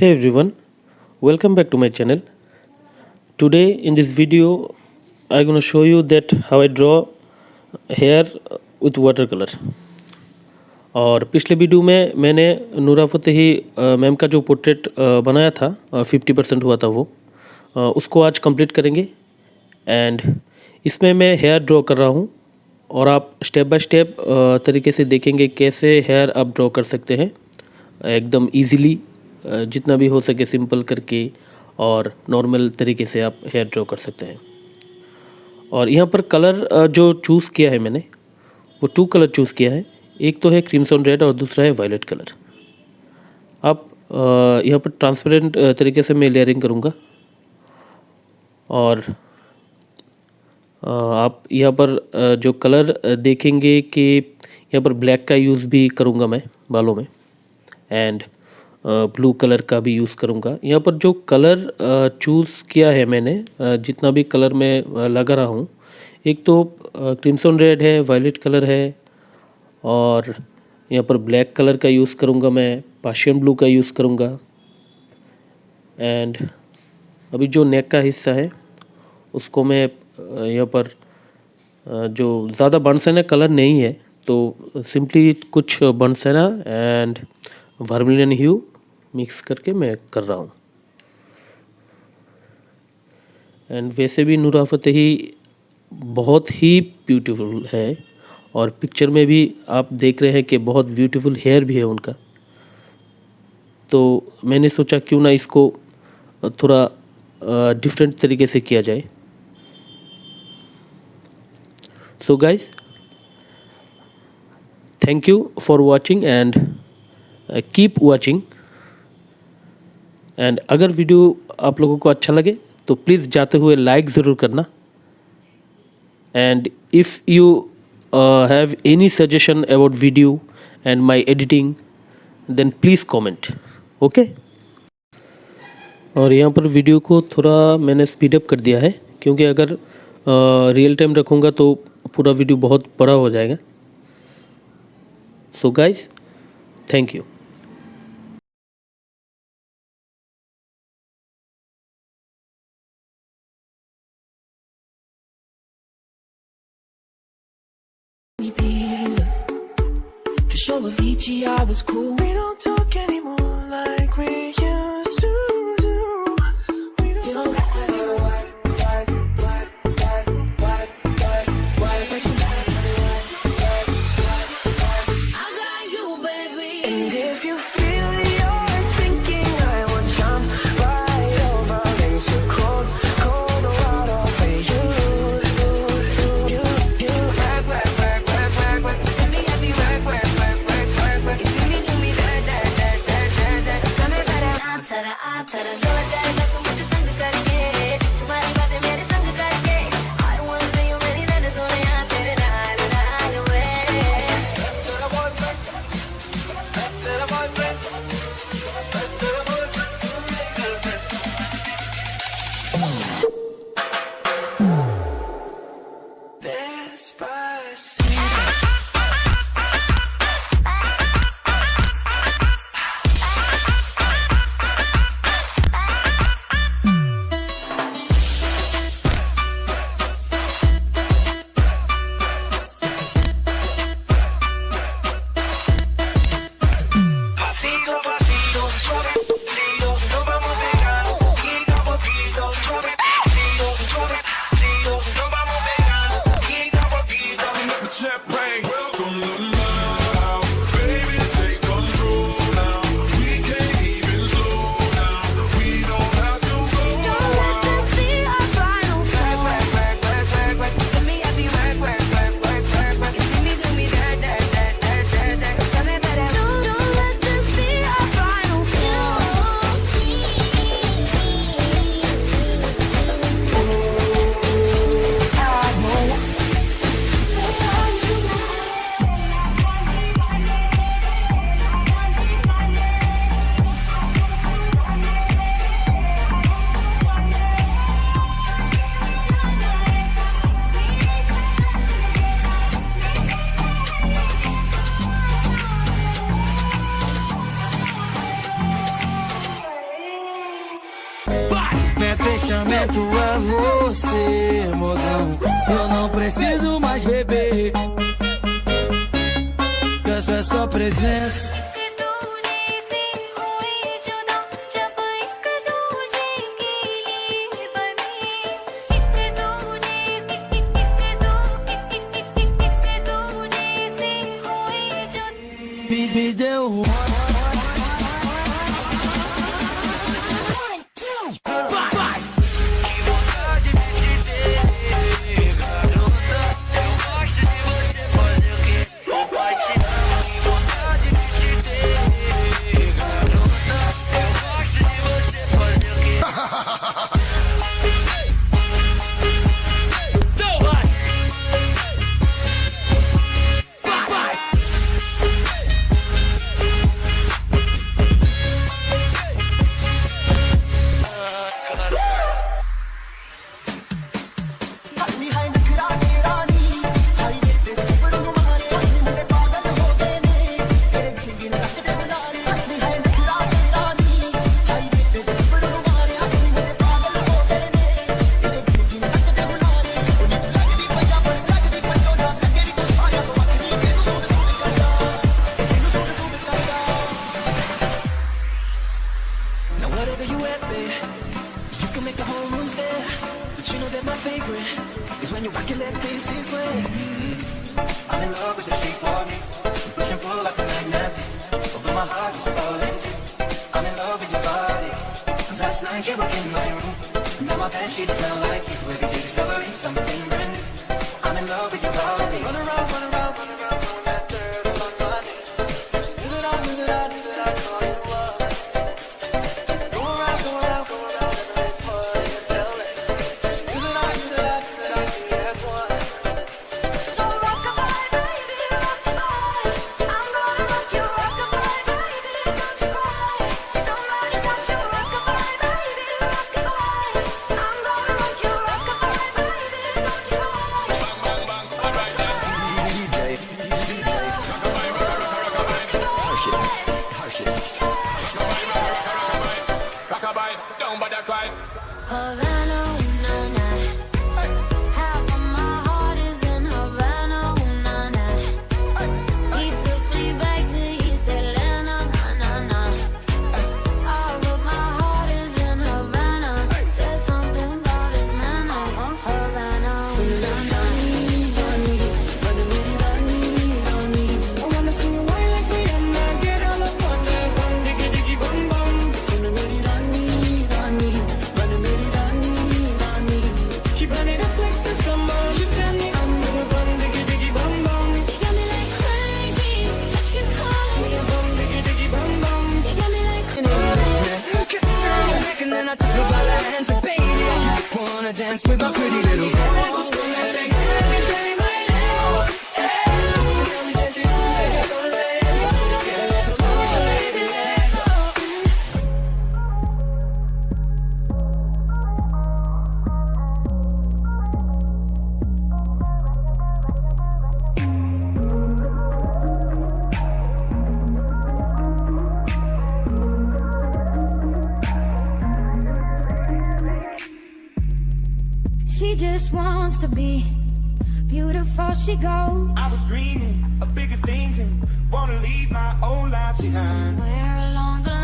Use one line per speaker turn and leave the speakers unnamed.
Hey everyone, welcome back to my channel. Today in this video I'm gonna show you that how I draw hair with watercolor. और पिछले video में मैंने नूरा Fatehi ma'am का जो portrait बनाया था 50% हुआ था वो उसको आज कंप्लीट करेंगे। एंड इसमें मैं हेयर ड्रॉ कर रहा हूँ और आप स्टेप बाय स्टेप तरीके से देखेंगे कैसे हेयर आप ड्रॉ कर सकते हैं एकदम इजीली, जितना भी हो सके सिंपल करके और नॉर्मल तरीके से आप हेयर ड्रॉ कर सकते हैं। और यहाँ पर कलर जो चूज़ किया है मैंने वो 2 कलर चूज़ किया है। एक तो है क्रिम्सन रेड और दूसरा है वायलेट कलर। आप यहाँ पर ट्रांसपेरेंट तरीके से मैं लेयरिंग करूँगा और आप यहाँ पर जो कलर देखेंगे कि यहाँ पर ब्लैक का यूज़ भी करूँगा मैं बालों में एंड ब्लू कलर का भी यूज़ करूँगा। यहाँ पर जो कलर चूज़ किया है मैंने, जितना भी कलर मैं लगा रहा हूँ, एक तो क्रिम्सन रेड है, वायलेट कलर है और यहाँ पर ब्लैक कलर का यूज़ करूँगा मैं, पाशियन ब्लू का यूज़ करूँगा। एंड अभी जो नेक का हिस्सा है उसको मैं यहाँ पर जो ज़्यादा बर्नसेना कलर नहीं है तो सिंपली कुछ बर्नसेना एंड वर्मिलियन ह्यू मिक्स करके मैं कर रहा हूँ। एंड वैसे भी नूरा फतेही बहुत ही ब्यूटीफुल है और पिक्चर में भी आप देख रहे हैं कि बहुत ब्यूटीफुल हेयर भी है उनका। तो मैंने सोचा क्यों ना इसको थोड़ा डिफरेंट तरीके से किया जाए। So guys, thank you for watching and keep watching. And अगर वीडियो आप लोगों को अच्छा लगे तो प्लीज़ जाते हुए लाइक ज़रूर करना। And if you have any suggestion about video and my editing then please comment, okay. और यहाँ पर वीडियो को थोड़ा मैंने स्पीड अप कर दिया है क्योंकि अगर रियल टाइम रखूँगा तो पूरा वीडियो बहुत बड़ा हो जाएगा। So guys, thank you.
For sure with Vici I was cool. We don't talk anymore like we used to do. We don't talk anymore. But you got I got you, baby. And if you feel you're sinking, I will jump right over into cold water for you. é você, mozão. Eu não preciso mais beber. Essa é só presença. Me deu
She just wants to be beautiful, she goes.
I was dreaming of bigger things and wanna leave my old life behind.
Somewhere along the